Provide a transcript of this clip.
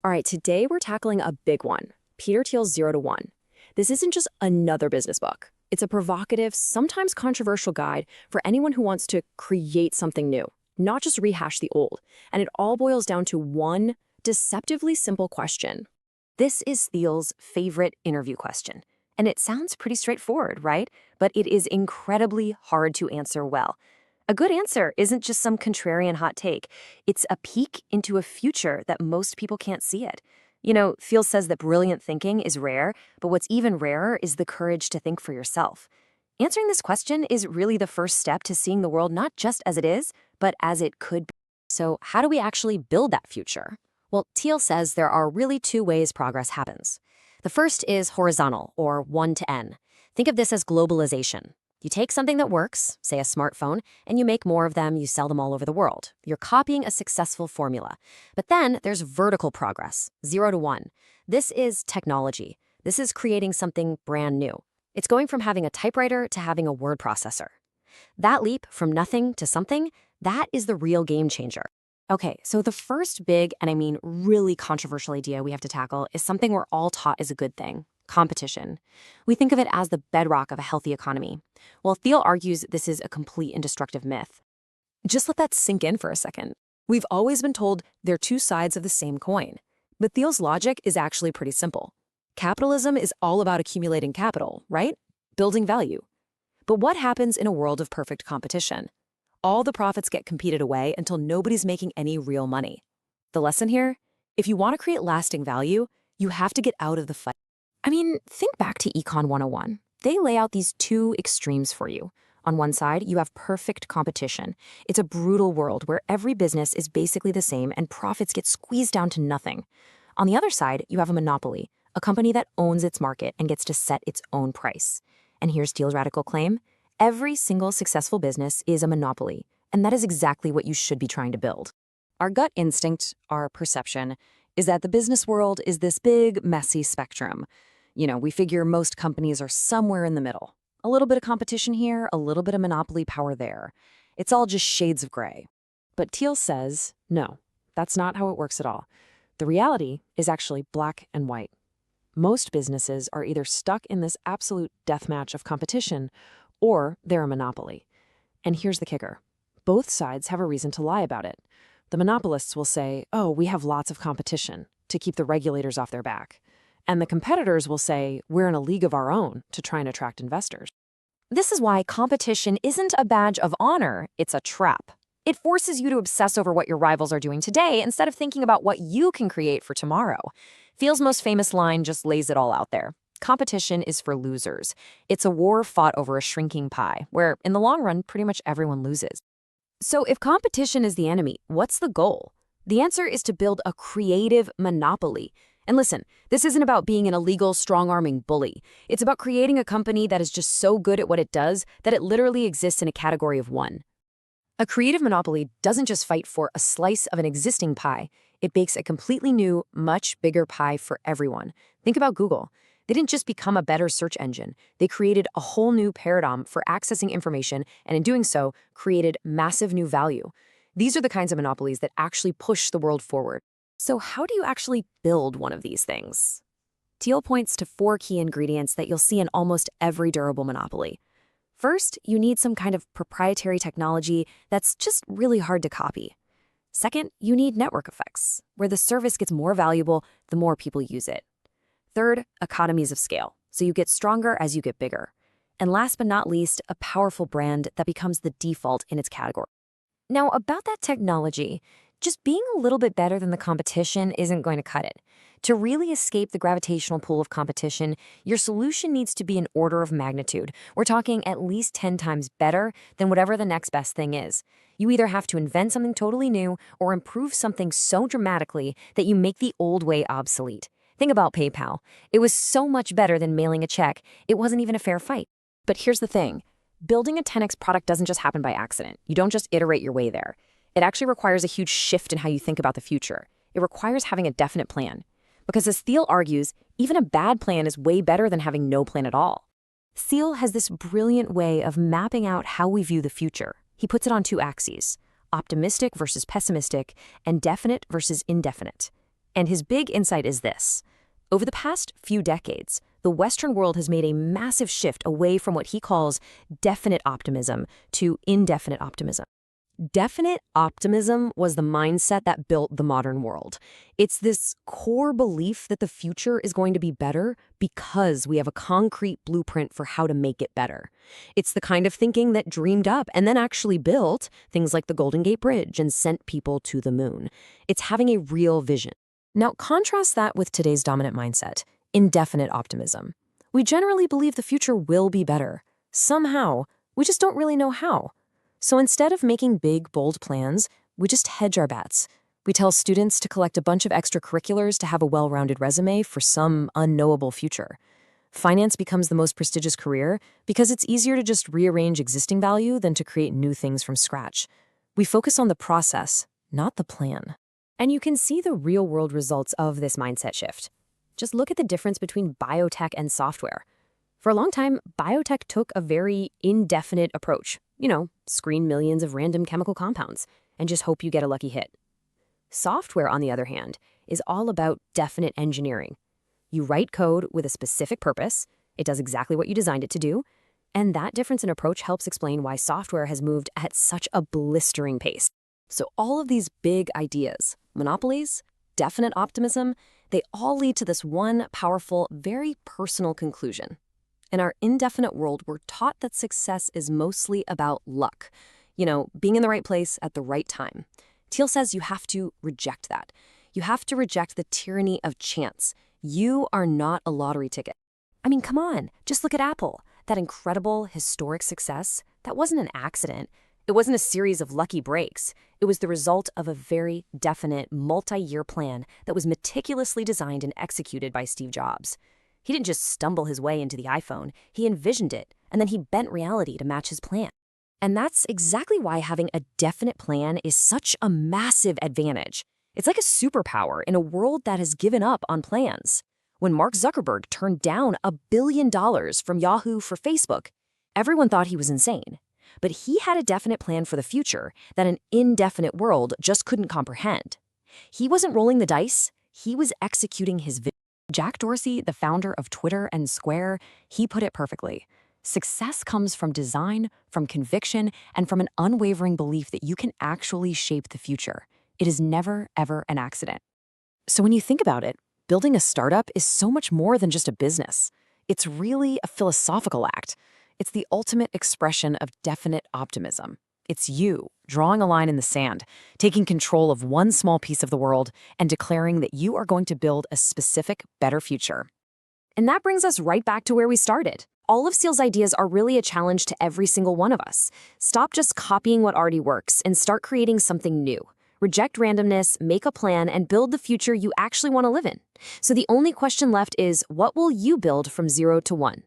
All right, today we're tackling a big one, Peter Thiel's 0 to 1. This isn't just another business book. It's a provocative, sometimes controversial guide for anyone who wants to create something new, not just rehash the old. And it all boils down to one deceptively simple question. This is Thiel's favorite interview question. And it sounds pretty straightforward, right? But it is incredibly hard to answer well. A good answer isn't just some contrarian hot take. It's a peek into a future that most people can't see it. Thiel says that brilliant thinking is rare, but what's even rarer is the courage to think for yourself. Answering this question is really the first step to seeing the world not just as it is, but as it could be. So how do we actually build that future? Well, Thiel says there are really two ways progress happens. The first is horizontal, or 1 to N. Think of this as globalization. You take something that works, say a smartphone, and you make more of them, you sell them all over the world. You're copying a successful formula. But then there's vertical progress, 0 to 1. This is technology. This is creating something brand new. It's going from having a typewriter to having a word processor. That leap from nothing to something, that is the real game changer. Okay, so the first big, and I mean really controversial idea we have to tackle is something we're all taught is a good thing. Competition. We think of it as the bedrock of a healthy economy. Well, Thiel argues this is a complete and destructive myth. Just let that sink in for a second. We've always been told they're two sides of the same coin. But Thiel's logic is actually pretty simple. Capitalism is all about accumulating capital, right? Building value. But what happens in a world of perfect competition? All the profits get competed away until nobody's making any real money. The lesson here? If you want to create lasting value, you have to get out of the fight. I mean, think back to Econ 101. They lay out these two extremes for you. On one side, you have perfect competition. It's a brutal world where every business is basically the same and profits get squeezed down to nothing. On the other side, you have a monopoly, a company that owns its market and gets to set its own price. And here's Thiel's radical claim. Every single successful business is a monopoly, and that is exactly what you should be trying to build. Our gut instinct, our perception, is that the business world is this big, messy spectrum. We figure most companies are somewhere in the middle. A little bit of competition here, a little bit of monopoly power there. It's all just shades of gray. But Thiel says, no, that's not how it works at all. The reality is actually black and white. Most businesses are either stuck in this absolute deathmatch of competition, or they're a monopoly. And here's the kicker. Both sides have a reason to lie about it. The monopolists will say, oh, we have lots of competition, to keep the regulators off their back. And the competitors will say, we're in a league of our own to try and attract investors. This is why competition isn't a badge of honor, it's a trap. It forces you to obsess over what your rivals are doing today instead of thinking about what you can create for tomorrow. Thiel's most famous line just lays it all out there. Competition is for losers. It's a war fought over a shrinking pie, where in the long run, pretty much everyone loses. So if competition is the enemy, what's the goal? The answer is to build a creative monopoly. And listen, this isn't about being an illegal, strong-arming bully. It's about creating a company that is just so good at what it does that it literally exists in a category of one. A creative monopoly doesn't just fight for a slice of an existing pie. It bakes a completely new, much bigger pie for everyone. Think about Google. They didn't just become a better search engine. They created a whole new paradigm for accessing information, and in doing so, created massive new value. These are the kinds of monopolies that actually push the world forward. So how do you actually build one of these things? Thiel points to 4 key ingredients that you'll see in almost every durable monopoly. First, you need some kind of proprietary technology that's just really hard to copy. Second, you need network effects, where the service gets more valuable the more people use it. Third, economies of scale, so you get stronger as you get bigger. And last but not least, a powerful brand that becomes the default in its category. Now, about that technology, just being a little bit better than the competition isn't going to cut it. To really escape the gravitational pull of competition, your solution needs to be an order of magnitude. We're talking at least 10 times better than whatever the next best thing is. You either have to invent something totally new or improve something so dramatically that you make the old way obsolete. Think about PayPal. It was so much better than mailing a check. It wasn't even a fair fight. But here's the thing. Building a 10x product doesn't just happen by accident. You don't just iterate your way there. It actually requires a huge shift in how you think about the future. It requires having a definite plan. Because as Thiel argues, even a bad plan is way better than having no plan at all. Thiel has this brilliant way of mapping out how we view the future. He puts it on 2 axes, optimistic versus pessimistic, and definite versus indefinite. And his big insight is this. Over the past few decades, the Western world has made a massive shift away from what he calls definite optimism to indefinite optimism. Definite optimism was the mindset that built the modern world. It's this core belief that the future is going to be better because we have a concrete blueprint for how to make it better. It's the kind of thinking that dreamed up and then actually built things like the Golden Gate Bridge and sent people to the moon. It's having a real vision. Now, contrast that with today's dominant mindset, indefinite optimism. We generally believe the future will be better. Somehow, we just don't really know how. So instead of making big, bold plans, we just hedge our bets. We tell students to collect a bunch of extracurriculars to have a well-rounded resume for some unknowable future. Finance becomes the most prestigious career because it's easier to just rearrange existing value than to create new things from scratch. We focus on the process, not the plan. And you can see the real-world results of this mindset shift. Just look at the difference between biotech and software. For a long time, biotech took a very indefinite approach. Screen millions of random chemical compounds and just hope you get a lucky hit. Software, on the other hand, is all about definite engineering. You write code with a specific purpose, it does exactly what you designed it to do, and that difference in approach helps explain why software has moved at such a blistering pace. So all of these big ideas, monopolies, definite optimism, they all lead to this one powerful, very personal conclusion. In our indefinite world, we're taught that success is mostly about luck. Being in the right place at the right time. Thiel says you have to reject that. You have to reject the tyranny of chance. You are not a lottery ticket. I mean, come on, just look at Apple. That incredible, historic success, that wasn't an accident. It wasn't a series of lucky breaks. It was the result of a very definite, multi-year plan that was meticulously designed and executed by Steve Jobs. He didn't just stumble his way into the iPhone, he envisioned it, and then he bent reality to match his plan. And that's exactly why having a definite plan is such a massive advantage. It's like a superpower in a world that has given up on plans. When Mark Zuckerberg turned down $1 billion from Yahoo for Facebook, everyone thought he was insane. But he had a definite plan for the future that an indefinite world just couldn't comprehend. He wasn't rolling the dice, he was executing his vision. Jack Dorsey, the founder of Twitter and Square, he put it perfectly. Success comes from design, from conviction, and from an unwavering belief that you can actually shape the future. It is never, ever an accident. So when you think about it, building a startup is so much more than just a business. It's really a philosophical act. It's the ultimate expression of definite optimism. It's you drawing a line in the sand, taking control of one small piece of the world, and declaring that you are going to build a specific, better future. And that brings us right back to where we started. All of Thiel's ideas are really a challenge to every single one of us. Stop just copying what already works and start creating something new. Reject randomness, make a plan, and build the future you actually want to live in. So the only question left is, what will you build from 0 to 1?